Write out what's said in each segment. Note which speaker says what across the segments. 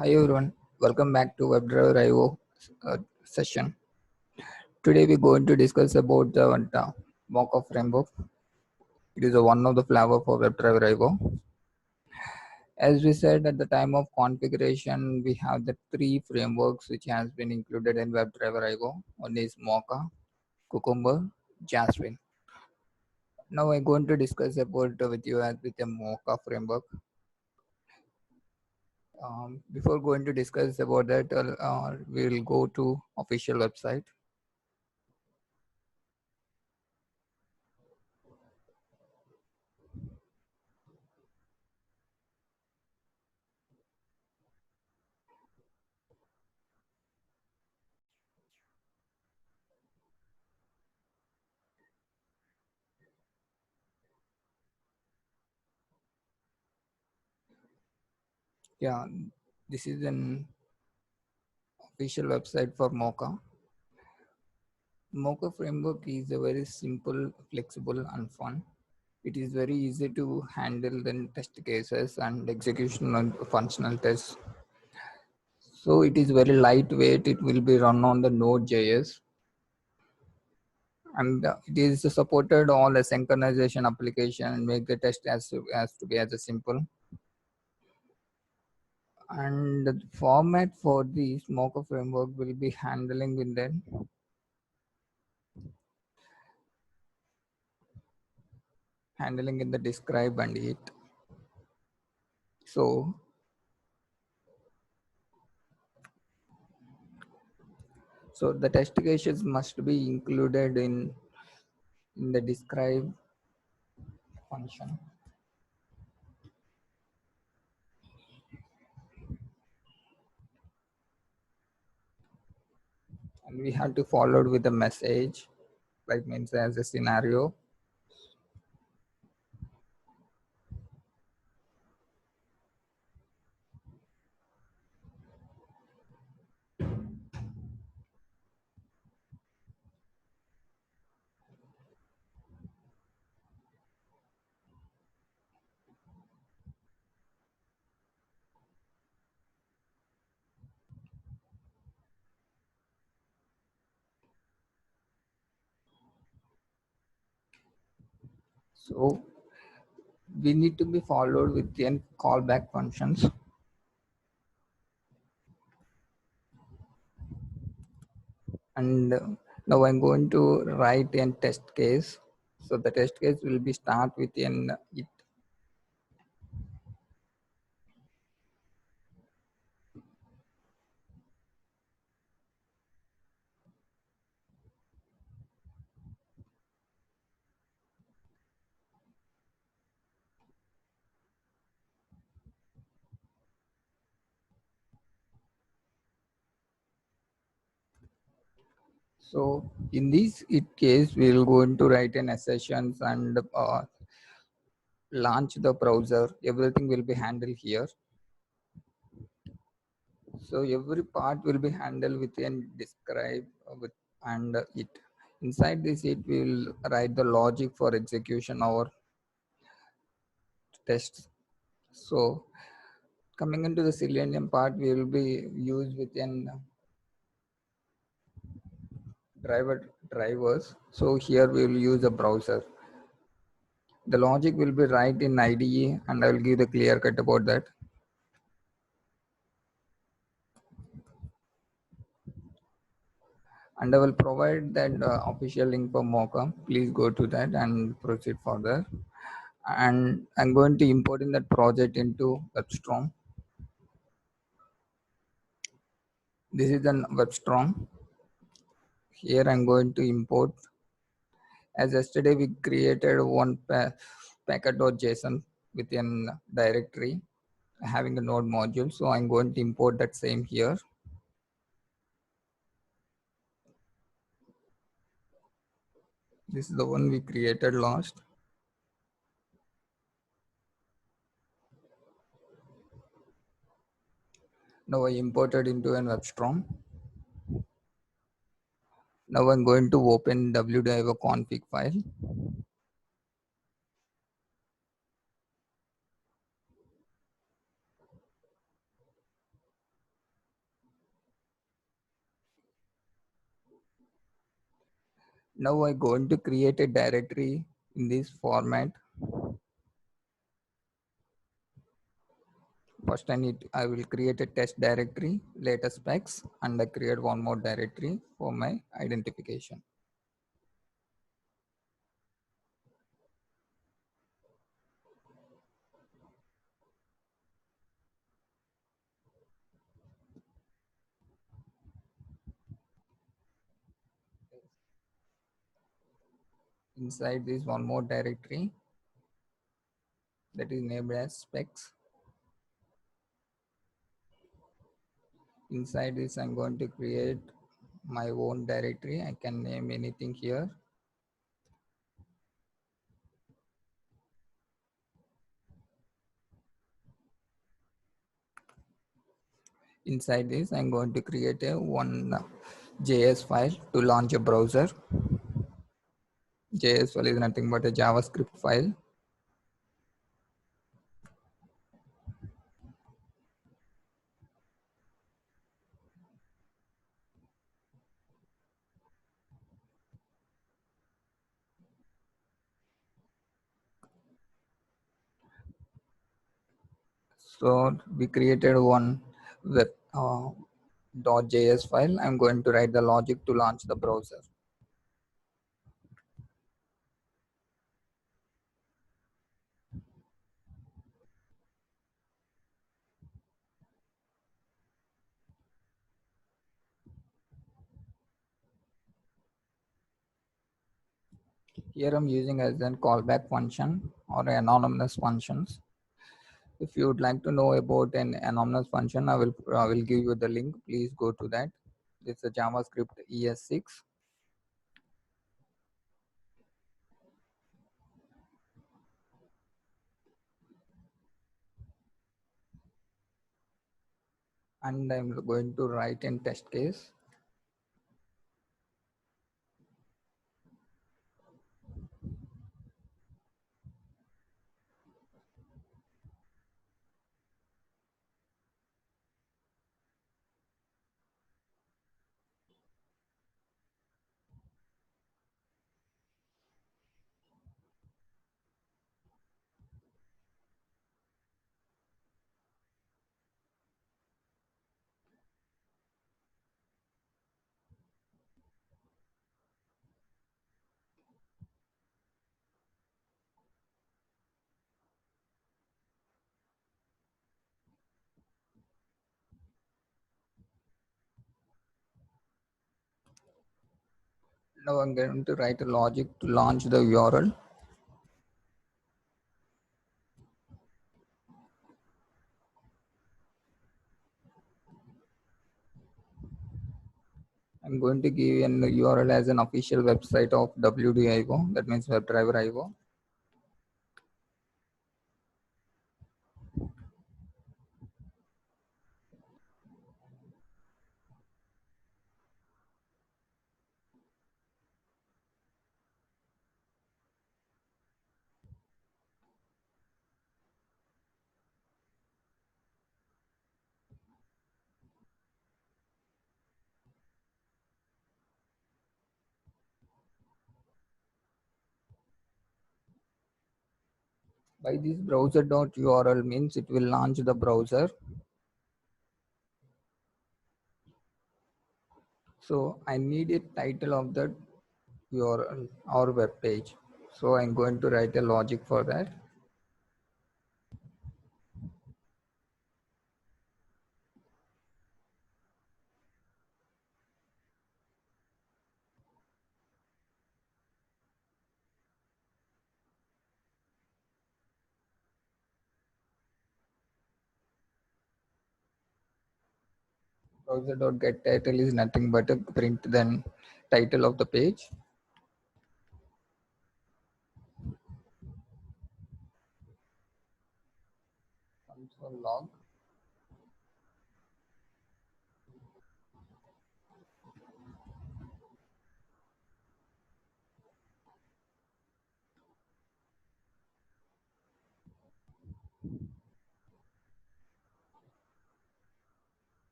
Speaker 1: Hi everyone, welcome back to WebDriver IO session. Today we're going to discuss about the Mocha framework. It is one of the flavor for WebDriver IO. As we said at the time of configuration, we have the three frameworks which has been included in WebDriver IO. One is Mocha, Cucumber, Jasmine. Now I'm going to discuss about with you with the Mocha framework. Before going to discuss about that, we will go to official website. Yeah, this is an official website for Mocha. Mocha framework is a very simple, flexible, and fun. It is very easy to handle the test cases and execution and functional tests. So it is very lightweight. It will be run on the Node.js, and it is supported all the synchronization application and make the test as to be as a simple. And the format for the Mocha framework will be handling with them. Handling in the describe and it. So the test cases must be included in the describe function. And we have to follow with a message, like means as a scenario. So we need to be followed with the callback functions. And now I'm going to write a test case. So the test case will be start with an it. So in this it case, we will going to write an sessions and launch the browser. Everything will be handled here. So every part will be handled within describe with and it. Inside this, it will write the logic for execution or tests. So coming into the Selenium part, we will be used within drivers. So here we will use a browser. The logic will be right in IDE, and I will give the clear cut about that. And I will provide that official link for Mocha. Please go to that and proceed further. And I'm going to import in that project into WebStorm. This is an WebStorm. Here I'm going to import. As yesterday we created one packet.json within directory having a node module. So I'm going to import that same here. This is the one we created last. Now I imported into an WebStorm. Now I'm going to open wdiver config file. Now I'm going to create a directory in this format. First I will create a test directory, latest specs, and I create one more directory for my identification. Inside this one more directory that is named as specs. Inside this I'm going to create my own directory. I can name anything here. Inside this I'm going to create a one JS file to launch a browser. JS file is nothing but a JavaScript file. So we created one web .js file. I'm going to write the logic to launch the browser. Here I'm using as an callback function or anonymous functions. If you would like to know about an anonymous function, I will give you the link. Please go to that. It's a JavaScript ES6. And I'm going to write in test case. Now I'm going to write a logic to launch the URL. I'm going to give an URL as an official website of WDIO, that means WebDriver IO. By this browser.url means it will launch the browser. So I need a title of the URL or web page. So I'm going to write a logic for that. Browser.getTitle is nothing but a print then title of the page. Console log.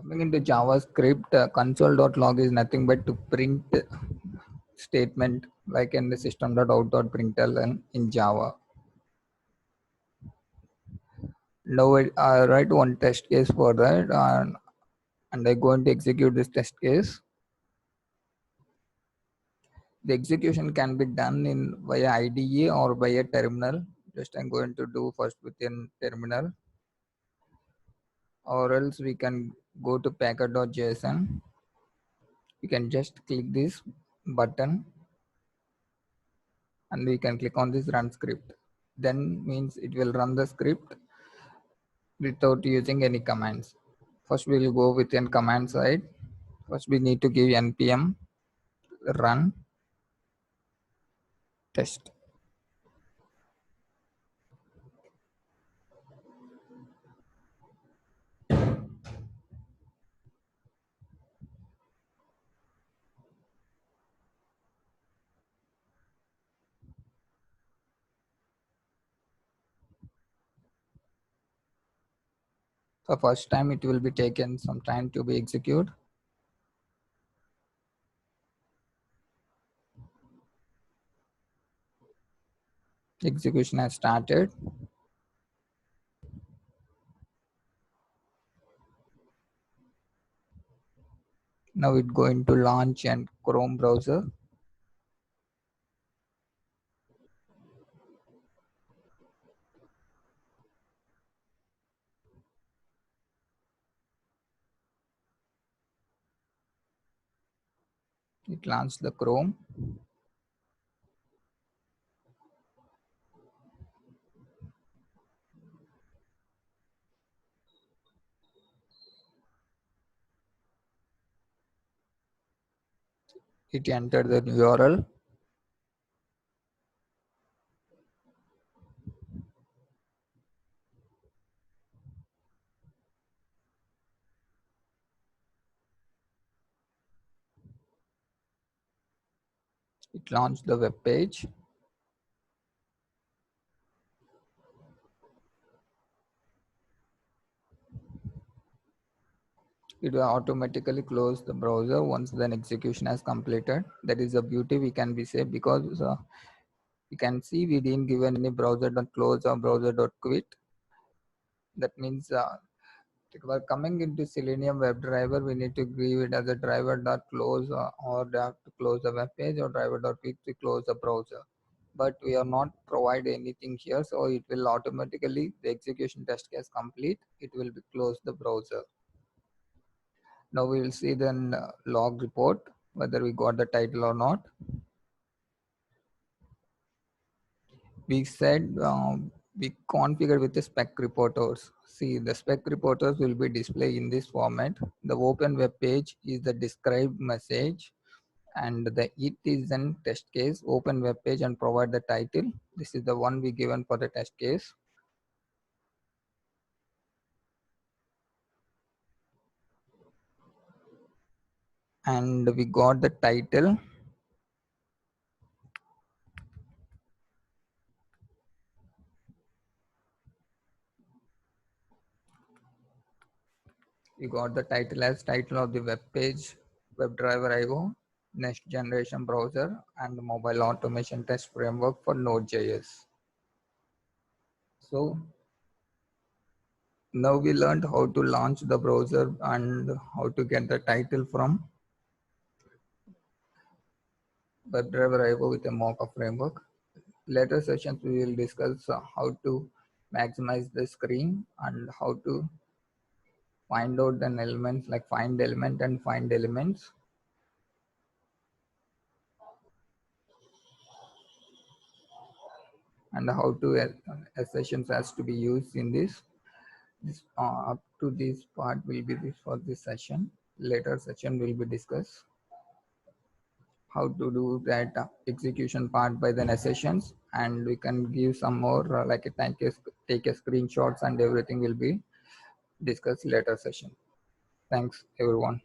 Speaker 1: Coming into JavaScript, console.log is nothing but to print statement like in the system.out.println in Java. Now I write one test case for that, and I'm going to execute this test case. The execution can be done in via IDE or via terminal. Just I'm going to do first within terminal, or else we can go to packer.json. We can just click this button and we can click on this run script. Then means it will run the script without using any commands. First we will go within command side. First we need to give npm run test. The first time it will be taken some time to be executed. Execution has started. Now it's going to launch in Chrome browser. It launched the Chrome. It entered the URL. It launched the web page. It will automatically close the browser once the execution has completed. That is the beauty we can be say, because you can see we didn't give any browser.close or browser.quit. That means while coming into Selenium WebDriver, we need to give it as a driver.close or have to close the web page, or driver.quit to close the browser. But we are not provide anything here, so it will automatically, the execution test case complete, it will be close the browser. Now we will see then log report whether we got the title or not. We said we configured with the spec reporters. See, the spec reporters will be displayed in this format. The open web page is the described message, and the it is an test case. Open web page and provide the title. This is the one we given for the test case. And we got the title. We got the title as title of the web page, WebDriver IO, next generation browser, and mobile automation test framework for Node.js. So now we learned how to launch the browser and how to get the title from WebDriver IO with a Mocha framework. Later sessions we will discuss how to maximize the screen and how to find out an elements like find element and find elements. And how to sessions has to be used in this. Up to this part will be this for this session. Later session will be discussed how to do that execution part by the sessions, and we can give some more like a take a screenshots, and everything will be discussed later session. Thanks everyone.